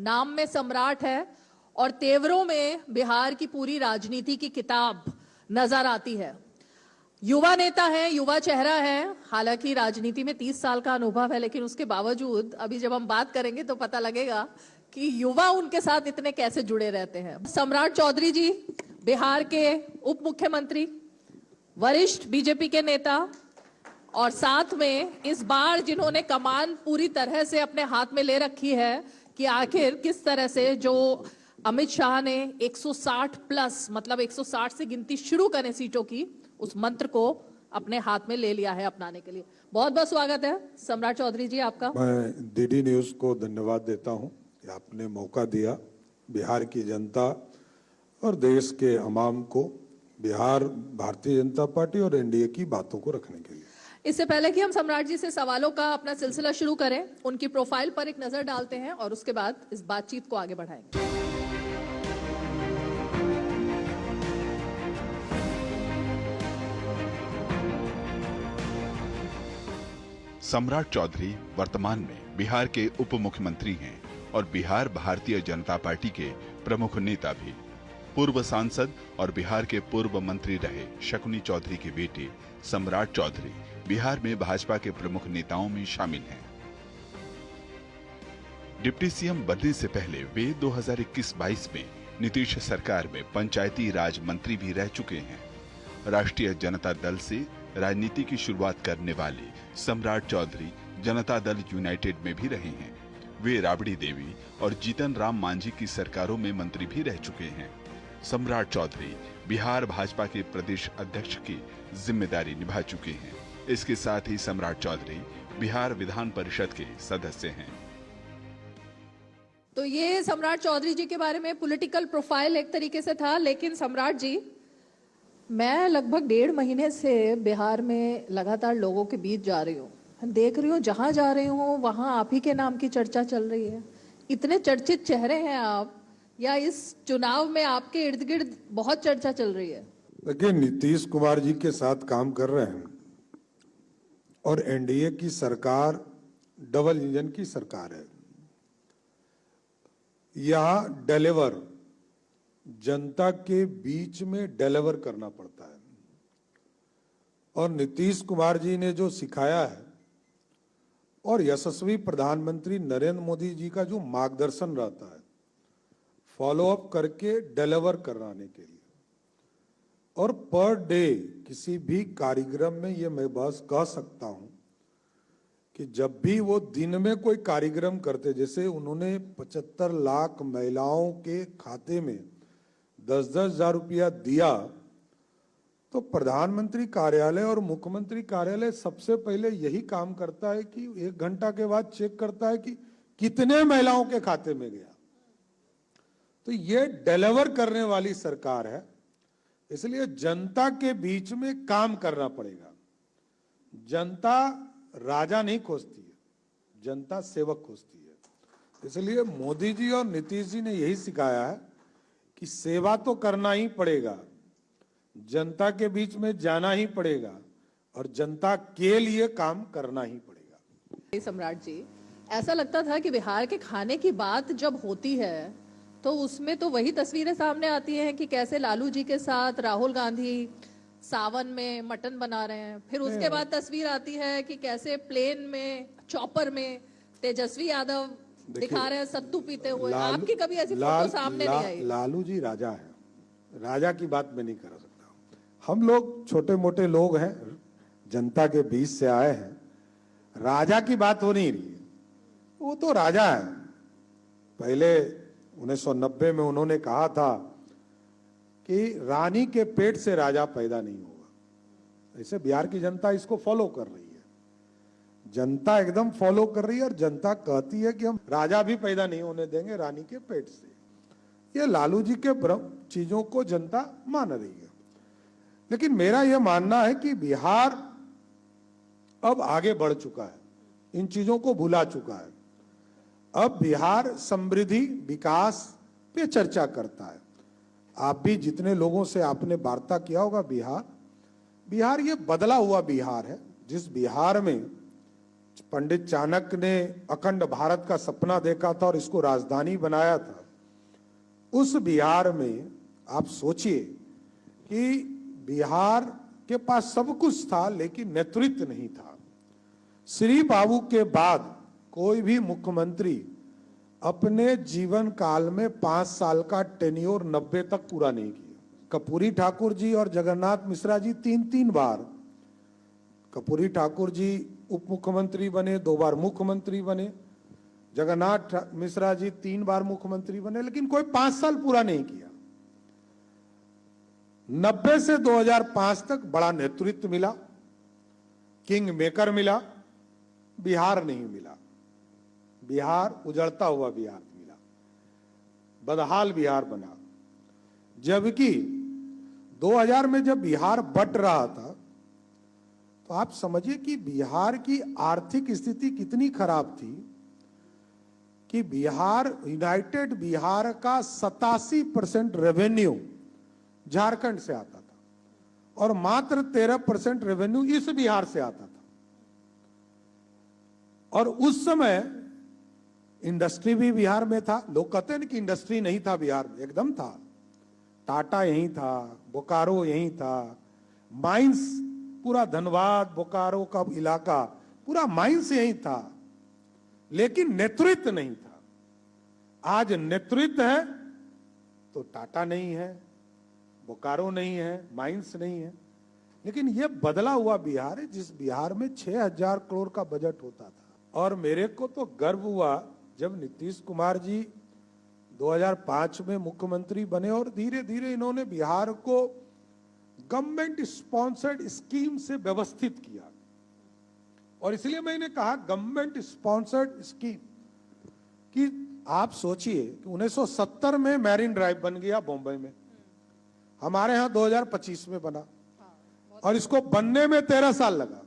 नाम में सम्राट है और तेवरों में बिहार की पूरी राजनीति की किताब नजर आती है। युवा नेता है, युवा चेहरा है, हालांकि राजनीति में 30 साल का अनुभव है, लेकिन उसके बावजूद अभी जब हम बात करेंगे तो पता लगेगा कि युवा उनके साथ इतने कैसे जुड़े रहते हैं। सम्राट चौधरी जी बिहार के उप मुख्यमंत्री, वरिष्ठ बीजेपी के नेता और साथ में इस बार जिन्होंने कमान पूरी तरह से अपने हाथ में ले रखी है कि आखिर किस तरह से जो अमित शाह ने 160 प्लस मतलब 160 से गिनती शुरू करें सीटों की, उस मंत्र को अपने हाथ में ले लिया है अपनाने के लिए। बहुत बहुत स्वागत है सम्राट चौधरी जी आपका। मैं डीडी न्यूज को धन्यवाद देता हूं कि आपने मौका दिया बिहार की जनता और देश के अवाम को बिहार भारतीय जनता पार्टी और एनडीए की बातों को रखने के लिए। इससे पहले कि हम सम्राट जी से सवालों का अपना सिलसिला शुरू करें, उनकी प्रोफाइल पर एक नजर डालते हैं और उसके बाद इस बातचीत को आगे बढ़ाएंगे। सम्राट चौधरी वर्तमान में बिहार के उप मुख्यमंत्री हैं और बिहार भारतीय जनता पार्टी के प्रमुख नेता भी। पूर्व सांसद और बिहार के पूर्व मंत्री रहे शकुनी चौधरी के बेटे सम्राट चौधरी बिहार में भाजपा के प्रमुख नेताओं में शामिल हैं। डिप्टी सीएम बनने से पहले वे 2021-22 में नीतीश सरकार में पंचायती राज मंत्री भी रह चुके हैं। राष्ट्रीय जनता दल से राजनीति की शुरुआत करने वाले सम्राट चौधरी जनता दल यूनाइटेड में भी रहे हैं। वे राबड़ी देवी और जीतन राम मांझी की सरकारों में मंत्री भी रह चुके हैं। सम्राट चौधरी बिहार भाजपा के प्रदेश अध्यक्ष की जिम्मेदारी निभा चुके हैं। इसके साथ ही सम्राट चौधरी बिहार विधान परिषद के सदस्य हैं। तो ये सम्राट चौधरी जी के बारे में पॉलिटिकल प्रोफाइल एक तरीके से था, लेकिन सम्राट जी, मैं लगभग 1.5 महीने से बिहार में लगातार लोगों के बीच जा रही हूँ, देख रही हूँ जहां जा रही हूँ वहां आप ही के नाम की चर्चा चल रही है। इतने चर्चित चेहरे हैं आप, या इस चुनाव में आपके इर्द गिर्द बहुत चर्चा चल रही है? देखिए, नीतीश कुमार जी के साथ काम कर रहे हैं और एनडीए की सरकार डबल इंजन की सरकार है। यहाँ डिलीवर जनता के बीच में डिलीवर करना पड़ता है और नीतीश कुमार जी ने जो सिखाया है और यशस्वी प्रधानमंत्री नरेंद्र मोदी जी का जो मार्गदर्शन रहता है फॉलो अप करके डिलीवर कराने के लिए, और पर डे किसी भी कार्यक्रम में ये मैं बस कह सकता हूं कि जब भी वो दिन में कोई कार्यक्रम करते, जैसे उन्होंने 75 लाख महिलाओं के खाते में 10-10 हजार रुपया दिया, तो प्रधानमंत्री कार्यालय और मुख्यमंत्री कार्यालय सबसे पहले यही काम करता है कि 1 घंटा के बाद चेक करता है कि कितने महिलाओं के खाते में गया। तो ये डिलीवर करने वाली सरकार है, इसलिए जनता के बीच में काम करना पड़ेगा। जनता राजा नहीं खोजती है, जनता सेवक खोजती है। इसलिए मोदी जी और नीतीश जी ने यही सिखाया है कि सेवा तो करना ही पड़ेगा, जनता के बीच में जाना ही पड़ेगा और जनता के लिए काम करना ही पड़ेगा। सम्राट जी, ऐसा लगता था कि बिहार के खाने की बात जब होती है तो उसमें तो वही तस्वीरें सामने आती हैं कि कैसे लालू जी के साथ राहुल गांधी सावन में मटन बना रहे हैं, फिर उसके बाद तस्वीर आती है कि कैसे प्लेन में चॉपर में तेजस्वी यादव दिखा रहे हैं सत्तू पीते हुए। आपकी कभी ऐसी फोटो सामने नहीं आई? लालू जी राजा है, राजा की बात मैं नहीं कर सकता। हम लोग छोटे मोटे लोग हैं, जनता के बीच से आए हैं, राजा की बात हो नहीं रही है। वो तो राजा है। पहले 1990 में उन्होंने कहा था कि रानी के पेट से राजा पैदा नहीं होगा। ऐसे बिहार की जनता इसको फॉलो कर रही है, जनता एकदम फॉलो कर रही है और जनता कहती है कि हम राजा भी पैदा नहीं होने देंगे रानी के पेट से। ये लालू जी के चीजों को जनता मान रही है, लेकिन मेरा यह मानना है कि बिहार अब आगे बढ़ चुका है, इन चीजों को भुला चुका है। अब बिहार समृद्धि विकास पे चर्चा करता है। आप भी जितने लोगों से आपने वार्ता किया होगा, बिहार ये बदला हुआ बिहार है, जिस बिहार में पंडित चाणक्य ने अखंड भारत का सपना देखा था और इसको राजधानी बनाया था, उस बिहार में आप सोचिए कि बिहार के पास सब कुछ था लेकिन नेतृत्व नहीं था। श्री बाबू के बाद कोई भी मुख्यमंत्री अपने जीवन काल में 5 साल का टेन्योर 90 तक पूरा नहीं किया। कर्पूरी ठाकुर जी और जगन्नाथ मिश्रा जी 3-3 बार, कर्पूरी ठाकुर जी उप मुख्यमंत्री बने, 2 बार मुख्यमंत्री बने, जगन्नाथ मिश्रा जी 3 बार मुख्यमंत्री बने, लेकिन कोई 5 साल पूरा नहीं किया। 90 से 2005 तक बड़ा नेतृत्व मिला, किंग मेकर मिला, बिहार नहीं मिला। बिहार उजड़ता हुआ बिहार मिला, बदहाल बिहार बना। जबकि 2000 में जब बिहार बट रहा था तो आप समझिए कि बिहार की आर्थिक स्थिति कितनी खराब थी कि बिहार, यूनाइटेड बिहार का 87% रेवेन्यू झारखंड से आता था और मात्र 13% रेवेन्यू इस बिहार से आता था। और उस समय इंडस्ट्री भी बिहार में था। लोग कहते हैं कि इंडस्ट्री नहीं था बिहार में, एकदम था। टाटा यहीं था, बोकारो यहीं था, माइंस, पूरा धनबाद बोकारो का इलाका पूरा माइंस यहीं था, लेकिन नेतृत्व नहीं था। आज नेतृत्व है तो टाटा नहीं है, बोकारो नहीं है, माइंस नहीं है, लेकिन यह बदला हुआ बिहार है जिस बिहार में 6000 करोड़ का बजट होता था। और मेरे को तो गर्व हुआ जब नीतीश कुमार जी 2005 में मुख्यमंत्री बने और धीरे धीरे इन्होंने बिहार को गवर्नमेंट स्पॉन्सर्ड स्कीम से व्यवस्थित किया। और इसलिए मैंने कहा गवर्नमेंट स्पॉन्सर्ड स्कीम कि आप सोचिए कि 1970 में मैरिन ड्राइव बन गया बॉम्बे में, हमारे यहां 2025 में बना और इसको बनने में 13 साल लगा,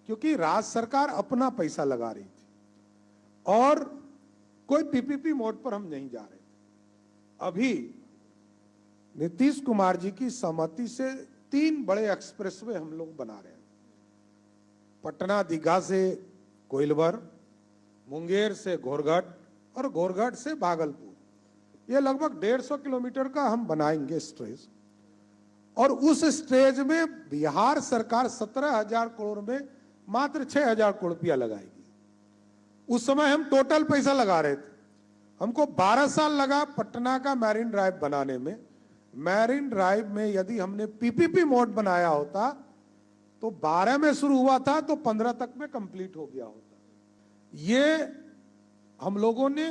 क्योंकि राज्य सरकार अपना पैसा लगा रही थी और कोई पीपीपी मोड पर हम नहीं जा रहे थे। अभी नीतीश कुमार जी की सहमति से 3 बड़े एक्सप्रेसवे हम लोग बना रहे हैं। पटना दीघा से कोइलवर, मुंगेर से घोरघट और घोरघट से भागलपुर। ये लगभग 150 किलोमीटर का हम बनाएंगे स्ट्रेच। और उस स्टेज में बिहार सरकार 17,000 करोड़ में मात्र 6,000 करोड़ रुपया लगाएगी। उस समय हम टोटल पैसा लगा रहे थे, हमको 12 साल लगा पटना का मैरिन ड्राइव बनाने में। मैरिन ड्राइव में यदि हमने पीपीपी मोड बनाया होता तो 12 में शुरू हुआ था तो 15 तक में कंप्लीट हो गया होता। ये हम लोगों ने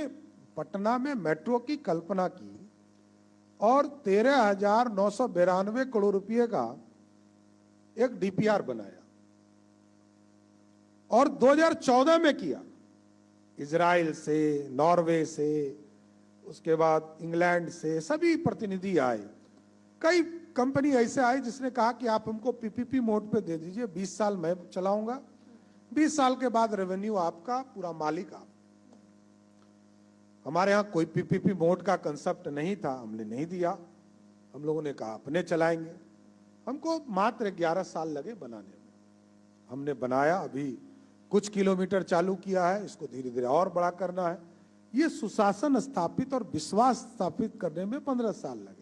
पटना में मेट्रो की कल्पना की और 13,992 करोड़ रुपए का एक डीपीआर बनाया और 2014 में किया। इजराइल से, नॉर्वे से, उसके बाद इंग्लैंड से सभी प्रतिनिधि आए। कई कंपनी ऐसे आए जिसने कहा कि आप हमको पीपीपी मोड पे दे दीजिए, 20 साल मैं चलाऊंगा, 20 साल के बाद रेवेन्यू आपका, पूरा मालिक आप। हमारे यहाँ कोई पीपीपी मोड का कंसेप्ट नहीं था, हमने नहीं दिया। हम लोगों ने कहा अपने चलाएंगे। हमको मात्र 11 साल लगे बनाने में, हमने बनाया। अभी कुछ किलोमीटर चालू किया है, इसको धीरे धीरे और बड़ा करना है। ये सुशासन स्थापित और विश्वास स्थापित करने में 15 साल लगे।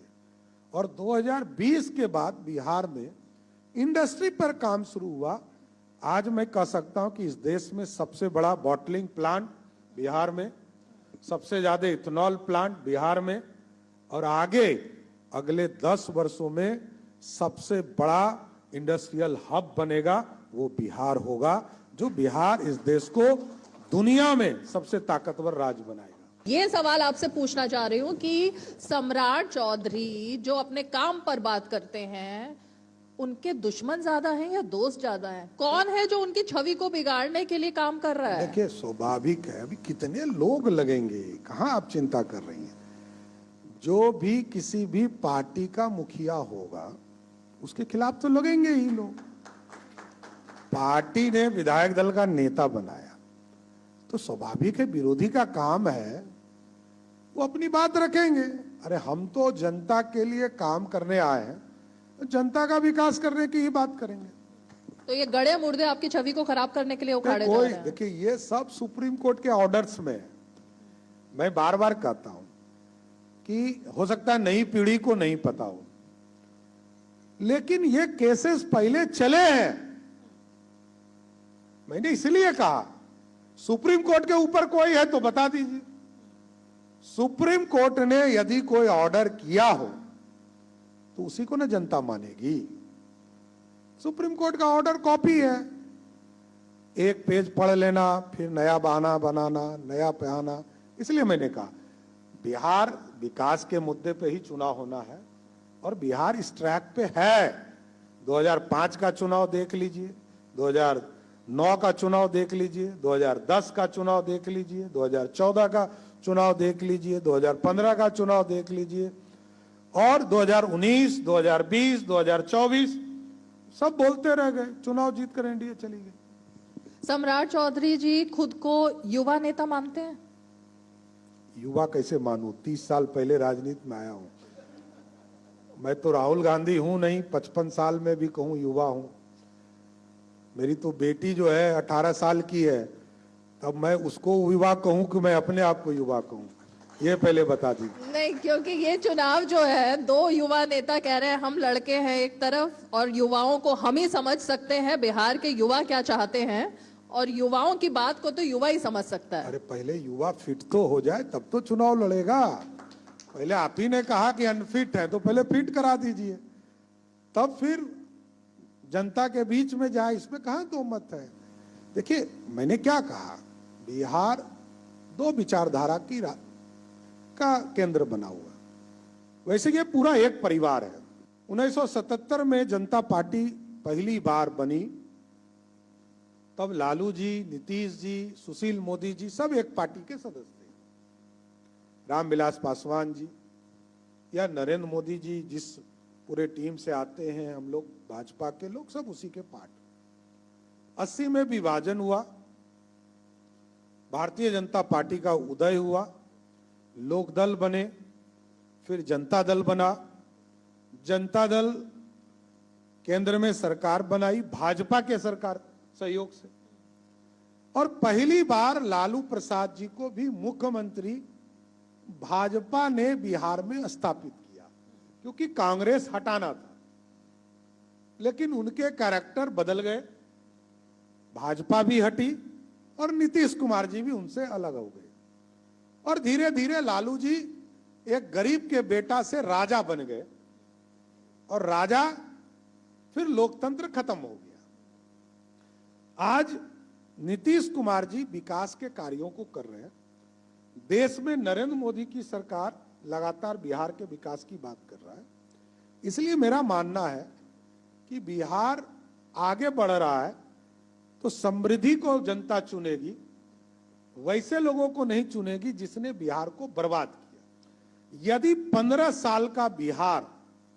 और 2020 के बाद बिहार में इंडस्ट्री पर काम शुरू हुआ। आज मैं कह सकता हूं कि इस देश में सबसे बड़ा बॉटलिंग प्लांट बिहार में, सबसे ज्यादा इथेनॉल प्लांट बिहार में, और आगे अगले 10 वर्षों में सबसे बड़ा इंडस्ट्रियल हब बनेगा वो बिहार होगा, जो बिहार इस देश को दुनिया में सबसे ताकतवर राज्य बनाएगा। ये सवाल आपसे पूछना चाह रही हूं कि सम्राट चौधरी जो अपने काम पर बात करते हैं, उनके दुश्मन ज्यादा हैं या दोस्त ज्यादा हैं? कौन है जो उनकी छवि को बिगाड़ने के लिए काम कर रहा है? देखिए, स्वाभाविक है, अभी कितने लोग लगेंगे, कहां आप चिंता कर रही हैं। जो भी किसी भी पार्टी का मुखिया होगा उसके खिलाफ तो लगेंगे ही लोग। पार्टी ने विधायक दल का नेता बनाया तो स्वाभाविक है, विरोधी का काम है वो अपनी बात रखेंगे। अरे हम तो जनता के लिए काम करने आए हैं, जनता का विकास करने की ही बात करेंगे। तो ये गड़े मुर्दे आपकी छवि को खराब करने के लिए उखाड़े जा कोई रहे हैं। देखिए, ये सब सुप्रीम कोर्ट के ऑर्डर्स में है। मैं बार बार कहता हूं कि हो सकता है नई पीढ़ी को नहीं पता हो, लेकिन ये केसेस पहले चले हैं। मैंने इसलिए कहा सुप्रीम कोर्ट के ऊपर कोई है तो बता दीजिए। सुप्रीम कोर्ट ने यदि कोई ऑर्डर किया हो तो उसी को ना जनता मानेगी। सुप्रीम कोर्ट का ऑर्डर कॉपी है, एक पेज पढ़ लेना, फिर नया बहाना बनाना, नया बहाना। इसलिए मैंने कहा बिहार विकास के मुद्दे पे ही चुनाव होना है और बिहार इस ट्रैक पे है। 2005 का चुनाव देख लीजिए, 2009 का चुनाव देख लीजिए, 2010 का चुनाव देख लीजिए, 2014 का चुनाव देख लीजिए, 2015 का चुनाव देख लीजिए और 2019, 2020, 2024 सब बोलते रह गए, चुनाव जीत कर एनडीए चली गई। सम्राट चौधरी जी खुद को युवा नेता मानते हैं? युवा कैसे मानूं, 30 साल पहले राजनीति में आया हूं। मैं तो राहुल गांधी हूं नहीं, 55 साल में भी कहूं युवा हूं। मेरी तो बेटी जो है 18 साल की है, तब मैं उसको युवा कहूं कि मैं अपने आप को युवा कहूं, ये पहले बता दीजिए। नहीं, क्योंकि ये चुनाव जो है, दो युवा नेता कह रहे हैं हम लड़के हैं एक तरफ और युवाओं को हम ही समझ सकते हैं बिहार के युवा क्या चाहते हैं, और युवाओं की बात को तो युवा ही समझ सकता है। अरे पहले युवा फिट तो हो जाए तब तो चुनाव लड़ेगा। पहले आप ही ने कहा कि अनफिट है, तो पहले फिट करा दीजिए, तब फिर जनता के बीच में जाए। इसमें कहां दो मत है। देखिए मैंने क्या कहा, बिहार दो विचारधारा का केंद्र बना हुआ। वैसे ये पूरा एक परिवार है। 1977 में जनता पार्टी पहली बार बनी, तब लालू जी, नीतीश जी, सुशील मोदी जी सब एक पार्टी के सदस्य थे। रामविलास पासवान जी या नरेंद्र मोदी जी, जिस पूरे टीम से आते हैं हम लोग, भाजपा के लोग सब उसी के पार्ट। 80 में विभाजन हुआ, भारतीय जनता पार्टी का उदय हुआ, लोकदल बने, फिर जनता दल बना। जनता दल केंद्र में सरकार बनाई भाजपा के सरकार सहयोग से, और पहली बार लालू प्रसाद जी को भी मुख्यमंत्री भाजपा ने बिहार में स्थापित किया, क्योंकि कांग्रेस हटाना था। लेकिन उनके कैरेक्टर बदल गए, भाजपा भी हटी और नीतीश कुमार जी भी उनसे अलग हो गए, और धीरे धीरे लालू जी एक गरीब के बेटा से राजा बन गए, और राजा फिर लोकतंत्र खत्म हो गया। आज नीतीश कुमार जी विकास के कार्यों को कर रहे हैं। देश में नरेंद्र मोदी की सरकार लगातार बिहार के विकास की बात कर रहा है। इसलिए मेरा मानना है कि बिहार आगे बढ़ रहा है तो समृद्धि को जनता चुनेगी, वैसे लोगों को नहीं चुनेगी जिसने बिहार को बर्बाद किया। यदि 15 साल का बिहार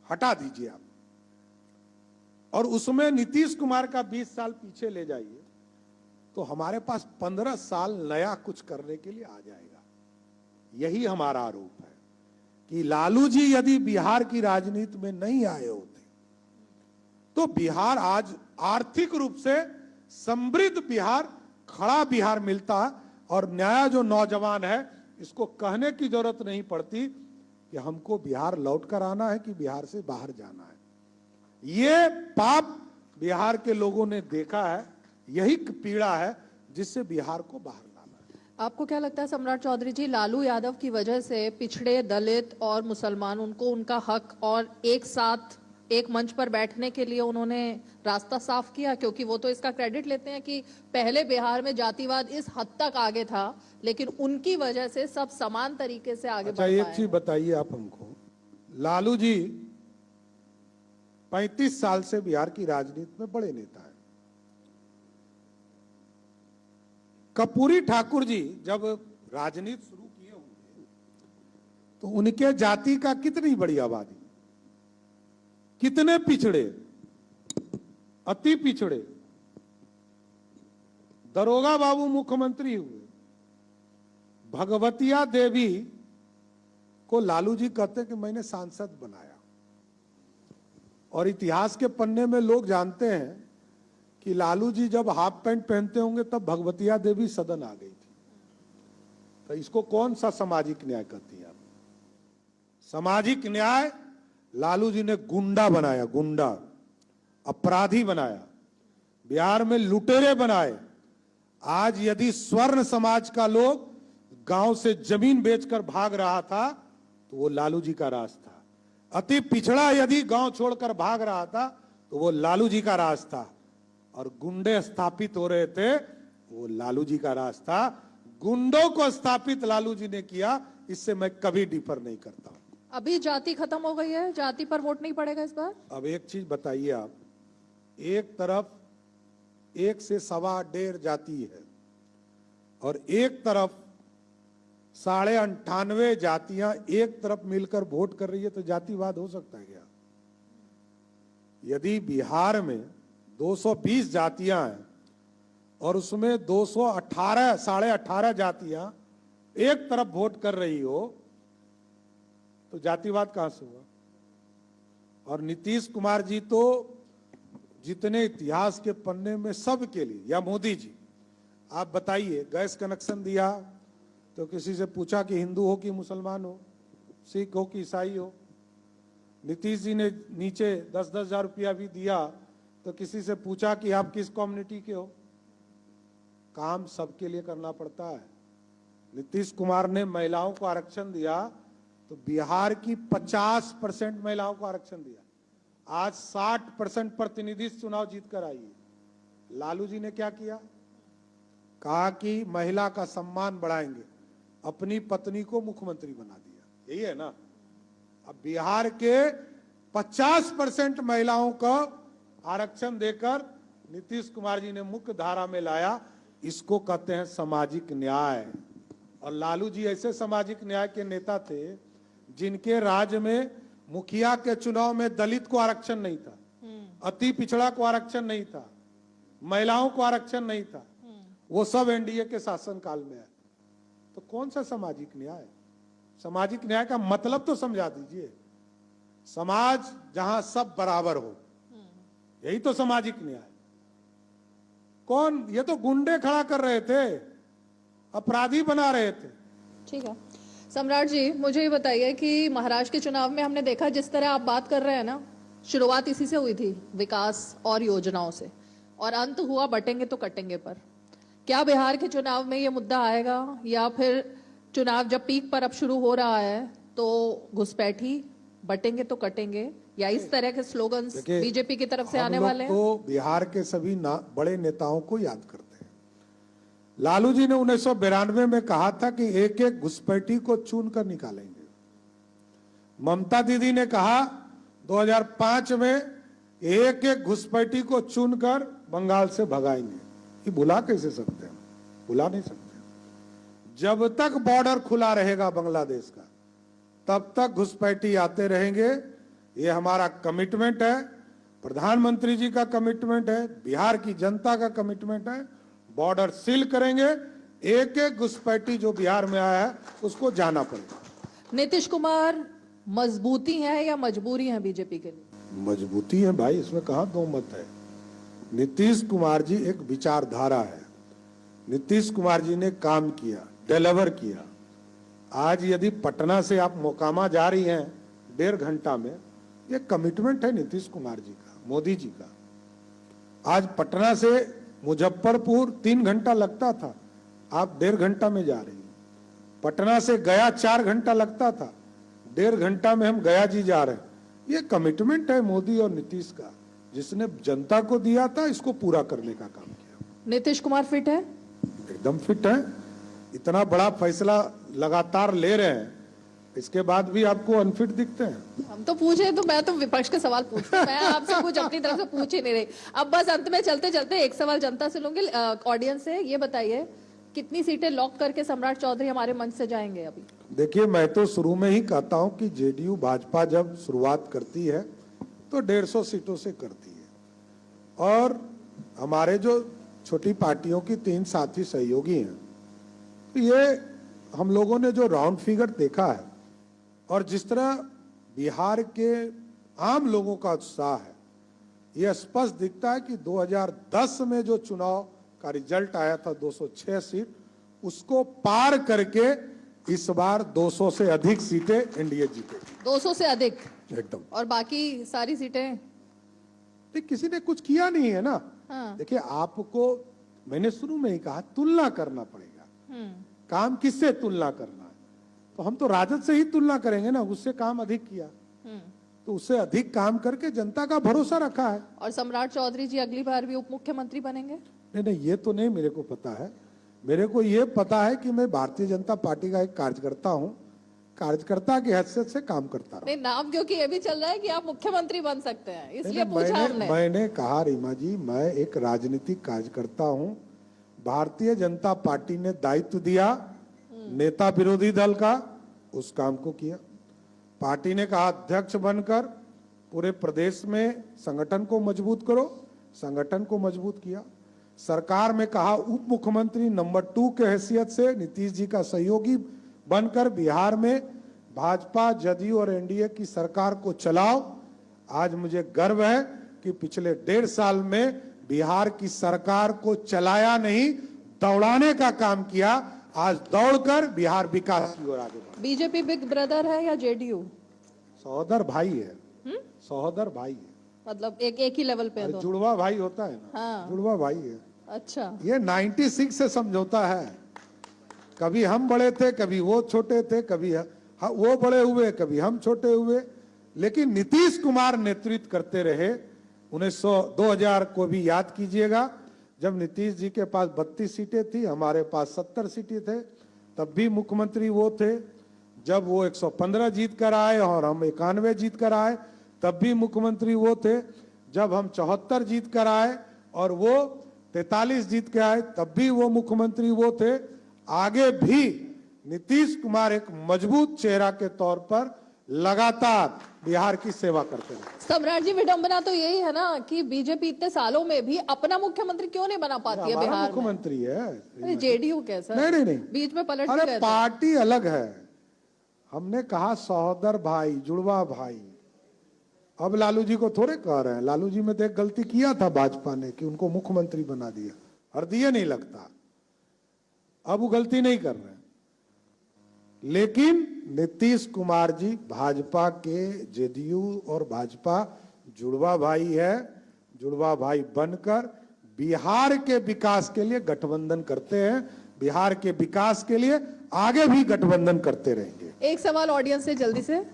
हटा दीजिए आप और उसमें नीतीश कुमार का 20 साल पीछे ले जाइए, तो हमारे पास 15 साल नया कुछ करने के लिए आ जाएगा। यही हमारा आरोप है कि लालू जी यदि बिहार की राजनीति में नहीं आए होते तो बिहार आज आर्थिक रूप से समृद्ध बिहार, खड़ा बिहार मिलता, और नया जो नौजवान है इसको कहने की जरूरत नहीं पड़ती कि हमको बिहार लौट कर आना है कि बिहार से बाहर जाना है। ये पाप बिहार के लोगों ने देखा है, यही पीड़ा है जिससे बिहार को बाहर लाना है। आपको क्या लगता है सम्राट चौधरी जी, लालू यादव की वजह से पिछड़े, दलित और मुसलमान, उनको उनका हक और एक साथ एक मंच पर बैठने के लिए उन्होंने रास्ता साफ किया? क्योंकि वो तो इसका क्रेडिट लेते हैं कि पहले बिहार में जातिवाद इस हद तक आगे था, लेकिन उनकी वजह से सब समान तरीके से आगे बढ़ पाए। एक चीज बताइए आप हमको, लालू जी 35 साल से बिहार की राजनीति में बड़े नेता हैं। कर्पूरी ठाकुर जी जब राजनीति शुरू किए होंगे तो उनके जाति का कितनी बड़ी आबादी, कितने पिछड़े, अति पिछड़े। दरोगा बाबू मुख्यमंत्री हुए, भगवतिया देवी को लालू जी कहते कि मैंने सांसद बनाया, और इतिहास के पन्ने में लोग जानते हैं कि लालू जी जब हाफ पैंट पहनते होंगे तब भगवतिया देवी सदन आ गई थी। तो इसको कौन सा सामाजिक न्याय कहती हैं आप? सामाजिक न्याय लालू जी ने गुंडा बनाया, गुंडा अपराधी बनाया, बिहार में लुटेरे बनाए। आज यदि स्वर्ण समाज का लोग गांव से जमीन बेचकर भाग रहा था तो वो लालू जी का राज था। अति पिछड़ा यदि गांव छोड़कर भाग रहा था तो वो लालू जी का राज था। और गुंडे स्थापित हो रहे थे, वो लालू जी का राज था। गुंडों को स्थापित लालू जी ने किया, इससे मैं कभी डिफर नहीं करता। अभी जाति खत्म हो गई है, जाति पर वोट नहीं पड़ेगा इस बार। अब एक चीज बताइए आप, एक तरफ 1 से 1.25 जाति है और एक तरफ 98.5 जातियां एक तरफ मिलकर वोट कर रही है, तो जातिवाद हो सकता है क्या? यदि बिहार में 220 जातियां हैं और उसमें 218 18.5 जातियां एक तरफ वोट कर रही हो, तो जातिवाद कहां से हुआ? और नीतीश कुमार जी तो जितने इतिहास के पन्ने में सबके लिए, या मोदी जी, आप बताइए, गैस कनेक्शन दिया तो किसी से पूछा कि हिंदू हो कि मुसलमान हो, सिख हो कि ईसाई हो? नीतीश जी ने नीचे 10-10 हजार रुपया भी दिया तो किसी से पूछा कि आप किस कम्युनिटी के हो? काम सबके लिए करना पड़ता है। नीतीश कुमार ने महिलाओं को आरक्षण दिया तो बिहार की 50% महिलाओं को आरक्षण दिया। आज 60% प्रतिनिधि चुनाव जीत कर आई है। लालू जी ने क्या किया? कहा कि महिला का सम्मान बढ़ाएंगे, अपनी पत्नी को मुख्यमंत्री बना दिया। यही है ना? अब बिहार के 50% महिलाओं को आरक्षण देकर नीतीश कुमार जी ने मुख्य धारा में लाया। इसको कहते हैं सामाजिक न्याय। और लालू जी ऐसे सामाजिक न्याय के नेता थे जिनके राज्य में मुखिया के चुनाव में दलित को आरक्षण नहीं था, अति पिछड़ा को आरक्षण नहीं था, महिलाओं को आरक्षण नहीं था। वो सब एनडीए के शासन काल में है। तो कौन सा सामाजिक न्याय? सामाजिक न्याय का मतलब तो समझा दीजिए। समाज जहां सब बराबर हो, यही तो सामाजिक न्याय। कौन? ये तो गुंडे खड़ा कर रहे थे, अपराधी बना रहे थे। ठीक है सम्राट जी, मुझे ये बताइए कि महाराष्ट्र के चुनाव में हमने देखा, जिस तरह आप बात कर रहे हैं ना, शुरुआत इसी से हुई थी, विकास और योजनाओं से, और अंत हुआ बटेंगे तो कटेंगे पर। क्या बिहार के चुनाव में ये मुद्दा आएगा, या फिर चुनाव जब पीक पर अब शुरू हो रहा है तो घुसपैठी, बटेंगे तो कटेंगे, या इस तरह के स्लोगन्स बीजेपी की तरफ से आने वाले हैं? तो बिहार के सभी बड़े नेताओं को याद करते हैं। लालू जी ने 1992 में कहा था कि एक एक घुसपैठी को चुन कर निकालेंगे। ममता दीदी ने कहा 2005 में एक एक घुसपैठी को चुनकर बंगाल से भगाएंगे। ये भुला कैसे सकते हैं? भुला नहीं सकते। जब तक बॉर्डर खुला रहेगा बांग्लादेश का, तब तक घुसपैठी आते रहेंगे। ये हमारा कमिटमेंट है, प्रधानमंत्री जी का कमिटमेंट है, बिहार की जनता का कमिटमेंट है। बॉर्डर सील करेंगे, एक एक घुसपैठी जो बिहार में आया है उसको जाना पड़ेगा। नीतीश कुमार मजबूती है या मजबूरी है बीजेपी के लिए? मजबूती है भाई, इसमें कहां दो मत है। नीतीश कुमार जी एक विचारधारा है। नीतीश कुमार जी ने काम किया, डिलीवर किया। आज यदि पटना से आप मोकामा जा रही हैं 1.5 घंटा में, ये कमिटमेंट है नीतीश कुमार जी का, मोदी जी का। आज पटना से मुजफ्फरपुर 3 घंटा लगता था, आप 1.5 घंटा में जा रही हैं। पटना से गया 4 घंटा लगता था, 1.5 घंटा में हम गया जी जा रहे हैं। ये कमिटमेंट है मोदी और नीतीश का, जिसने जनता को दिया था, इसको पूरा करने का काम किया। नीतीश कुमार फिट है? एकदम फिट है। इतना बड़ा फैसला लगातार ले रहे हैं, इसके बाद भी आपको अनफिट दिखते हैं? हम तो पूछे, तो मैं तो विपक्ष के सवाल पूछ रही हूं, मैं आपसे कुछ अपनी तरफ से पूछ ही नहीं रही। अब बस अंत में चलते चलते एक सवाल जनता से लूंगी, ऑडियंस से। ये बताइए, कितनी सीटें लॉक करके सम्राट चौधरी हमारे मंच से जाएंगे अभी? देखिए, मैं तो शुरू में ही कहता हूं कि जेडीयू भाजपा जब शुरुआत करती है तो 150 सीटों से करती है। और हमारे जो छोटी पार्टियों की 3 साथी सहयोगी हैं, तो ये हम लोगों ने जो राउंड फिगर देखा है और जिस तरह बिहार के आम लोगों का उत्साह है, ये स्पष्ट दिखता है कि 2010 में जो चुनाव का रिजल्ट आया था 206 सीट, उसको पार करके इस बार 200 से अधिक सीटें एनडीए जीतेगी 200 से अधिक, एकदम। और बाकी सारी सीटें तो किसी ने कुछ किया नहीं है ना। हाँ। देखिए, आपको मैंने शुरू में ही कहा तुलना करना पड़ेगा। काम किससे तुलना करना है? तो हम तो राजद से ही तुलना करेंगे ना, उससे काम अधिक किया तो उससे अधिक काम करके जनता का भरोसा रखा है। और सम्राट चौधरी जी अगली बार भी उप मुख्यमंत्री बनेंगे? नहीं, ये तो नहीं मेरे को पता है। मेरे को ये पता है कि मैं भारतीय जनता पार्टी का एक कार्यकर्ता हूं, कार्यकर्ता की हैसियत से काम करता रहा। नहीं, नाम क्योंकि ये भी चल रहा है कि आप मुख्यमंत्री बन सकते हैं, इसलिए नहीं, पूछा हमने। मैंने कहा रीमा जी, मैं एक राजनीतिक कार्यकर्ता हूं। भारतीय जनता पार्टी ने दायित्व दिया नेता विरोधी दल का, उस काम को किया। पार्टी ने कहा अध्यक्ष बनकर पूरे प्रदेश में संगठन को मजबूत करो, संगठन को मजबूत किया। सरकार में कहा उप मुख्यमंत्री नंबर 2 के हैसियत से नीतीश जी का सहयोगी बनकर बिहार में भाजपा, जदयू और एनडीए की सरकार को चलाओ। आज मुझे गर्व है कि पिछले 1.5 साल में बिहार की सरकार को चलाया नहीं, दौड़ाने का काम किया। आज दौड़कर बिहार विकास की ओर आगे बढ़ा। बीजेपी बिग ब्रदर है या जेडीयू? सहोदर भाई है, सहोदर भाई है, मतलब एक ही लेवल पे है दोनों। जुड़वा भाई होता है ना। हाँ। जुड़वा भाई है। अच्छा। ये 96 से समझौता है। कभी हम बड़े थे, कभी वो छोटे थे, कभी वो बड़े हुए, कभी हम छोटे हुए, लेकिन नीतीश कुमार नेतृत्व करते रहे। 2000 को भी याद कीजिएगा, जब नीतीश जी के पास 32 सीटें थी, हमारे पास 70 सीटें थे, तब भी मुख्यमंत्री वो थे। जब वो 115 जीत कर आए और हम 91 जीत कर आए, तब भी मुख्यमंत्री वो थे। जब हम 74 जीत कर आए और वो 43 जीत के आए, तब भी वो मुख्यमंत्री वो थे। आगे भी नीतीश कुमार एक मजबूत चेहरा के तौर पर लगातार बिहार की सेवा करते रहे। सम्राट जी, विडंबना तो यही है ना कि बीजेपी इतने सालों में भी अपना मुख्यमंत्री क्यों नहीं बना पाती है बिहार में? मुख्यमंत्री है। अरे जेडीयू कैसा? नहीं, बीच में पलट अरे पार्टी अलग है। हमने कहा सहोदर भाई, जुड़वा भाई। अब लालू जी को थोड़े कह रहे हैं। लालू जी में तो एक गलती किया था भाजपा ने कि उनको मुख्यमंत्री बना दिया, हृदय नहीं लगता। अब वो गलती नहीं कर रहे हैं। लेकिन नीतीश कुमार जी भाजपा के, जेडीयू और भाजपा जुड़वा भाई है। जुड़वा भाई बनकर बिहार के विकास के लिए गठबंधन करते हैं, बिहार के विकास के लिए आगे भी गठबंधन करते रहेंगे। एक सवाल ऑडियंस से जल्दी से।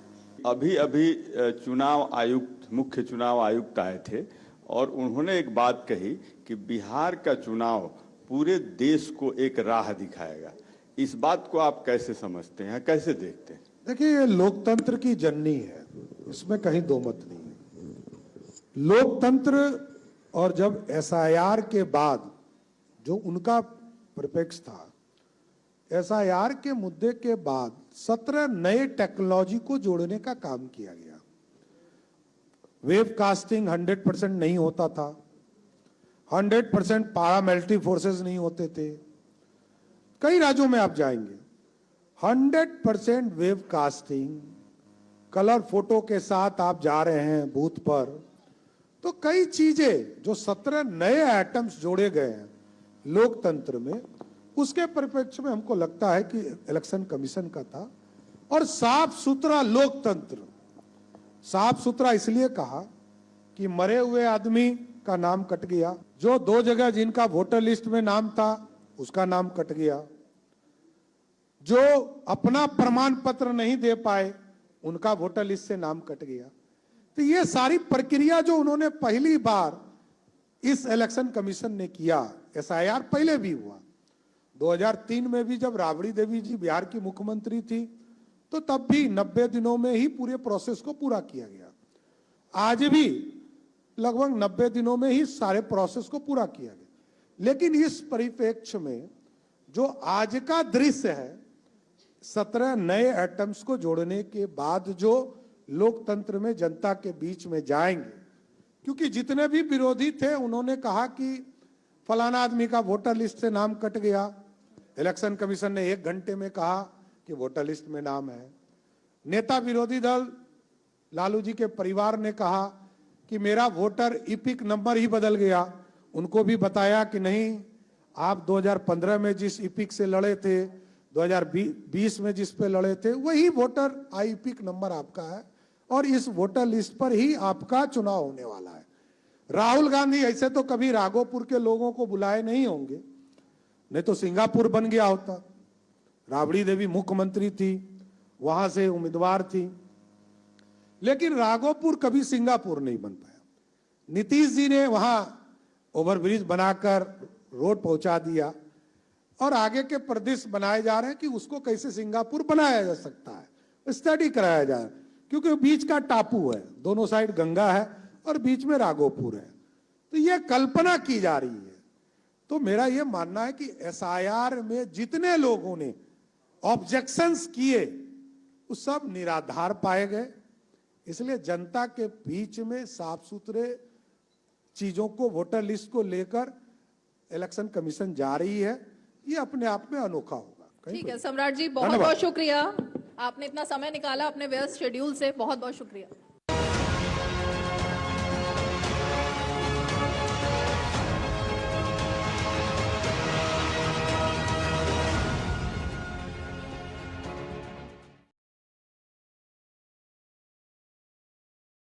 अभी चुनाव आयुक्त, मुख्य चुनाव आयुक्त आए थे और उन्होंने एक बात कही कि बिहार का चुनाव पूरे देश को एक राह दिखाएगा। इस बात को आप कैसे समझते हैं, कैसे देखते हैं? देखिए, ये लोकतंत्र की जननी है, इसमें कहीं दो मत नहीं है। लोकतंत्र, और जब एसआईआर के बाद जो उनका परिप्रेक्ष्य था, एसआईआर के मुद्दे के बाद 17 नए टेक्नोलॉजी को जोड़ने का काम किया गया। वेब कास्टिंग 100% नहीं होता था, 100% पारामिलिट्री फोर्सेस नहीं होते थे। कई राज्यों में आप जाएंगे 100% वेब कास्टिंग, कलर फोटो के साथ आप जा रहे हैं बूथ पर। तो कई चीजें जो 17 नए आइटम्स जोड़े गए हैं लोकतंत्र में, उसके परिप्रेक्ष्य में हमको लगता है कि इलेक्शन कमीशन का था। और साफ सुथरा लोकतंत्र, साफ सुथरा इसलिए कहा कि मरे हुए आदमी का नाम कट गया, जो 2 जगह जिनका वोटर लिस्ट में नाम था उसका नाम कट गया, जो अपना प्रमाण पत्र नहीं दे पाए उनका वोटर लिस्ट से नाम कट गया। तो ये सारी प्रक्रिया जो उन्होंने पहली बार इस इलेक्शन कमीशन ने किया, एसआईआर पहले भी हुआ 2003 में भी, जब राबड़ी देवी जी बिहार की मुख्यमंत्री थी, तो तब भी 90 दिनों में ही पूरे प्रोसेस को पूरा किया गया। आज भी लगभग 90 दिनों में ही सारे प्रोसेस को पूरा किया गया। लेकिन इस परिप्रेक्ष्य में जो आज का दृश्य है, 17 नए एटम्स को जोड़ने के बाद जो लोकतंत्र में जनता के बीच में जाएंगे, क्योंकि जितने भी विरोधी थे उन्होंने कहा कि फलाना आदमी का वोटर लिस्ट से नाम कट गया। इलेक्शन कमीशन ने 1 घंटे में कहा कि वोटर लिस्ट में नाम है। नेता विरोधी दल लालू जी के परिवार ने कहा कि मेरा वोटर इपिक नंबर ही बदल गया। उनको भी बताया कि नहीं, आप 2015 में जिस इपिक से लड़े थे, 2020 में जिस पे लड़े थे, वही वोटर आई इपिक नंबर आपका है और इस वोटर लिस्ट पर ही आपका चुनाव होने वाला है। राहुल गांधी ऐसे तो कभी राघोपुर के लोगों को बुलाए नहीं होंगे, नहीं तो सिंगापुर बन गया होता। राबड़ी देवी मुख्यमंत्री थी, वहां से उम्मीदवार थी, लेकिन राघोपुर कभी सिंगापुर नहीं बन पाया। नीतीश जी ने वहां ओवरब्रिज बनाकर रोड पहुंचा दिया और आगे के प्रदेश बनाए जा रहे हैं कि उसको कैसे सिंगापुर बनाया जा सकता है, स्टडी कराया जा रहा है, क्योंकि बीच का टापू है, दोनों साइड गंगा है और बीच में राघोपुर है, तो यह कल्पना की जा रही है। तो मेरा यह मानना है कि एसआईआर में जितने लोगों ने ऑब्जेक्शंस किए वो सब निराधार पाए गए। इसलिए जनता के बीच में साफ सुथरे चीजों को, वोटर लिस्ट को लेकर इलेक्शन कमीशन जा रही है, ये अपने आप में अनोखा होगा। ठीक है सम्राट जी, बहुत बहुत शुक्रिया, आपने इतना समय निकाला अपने व्यस्त शेड्यूल से, बहुत बहुत शुक्रिया।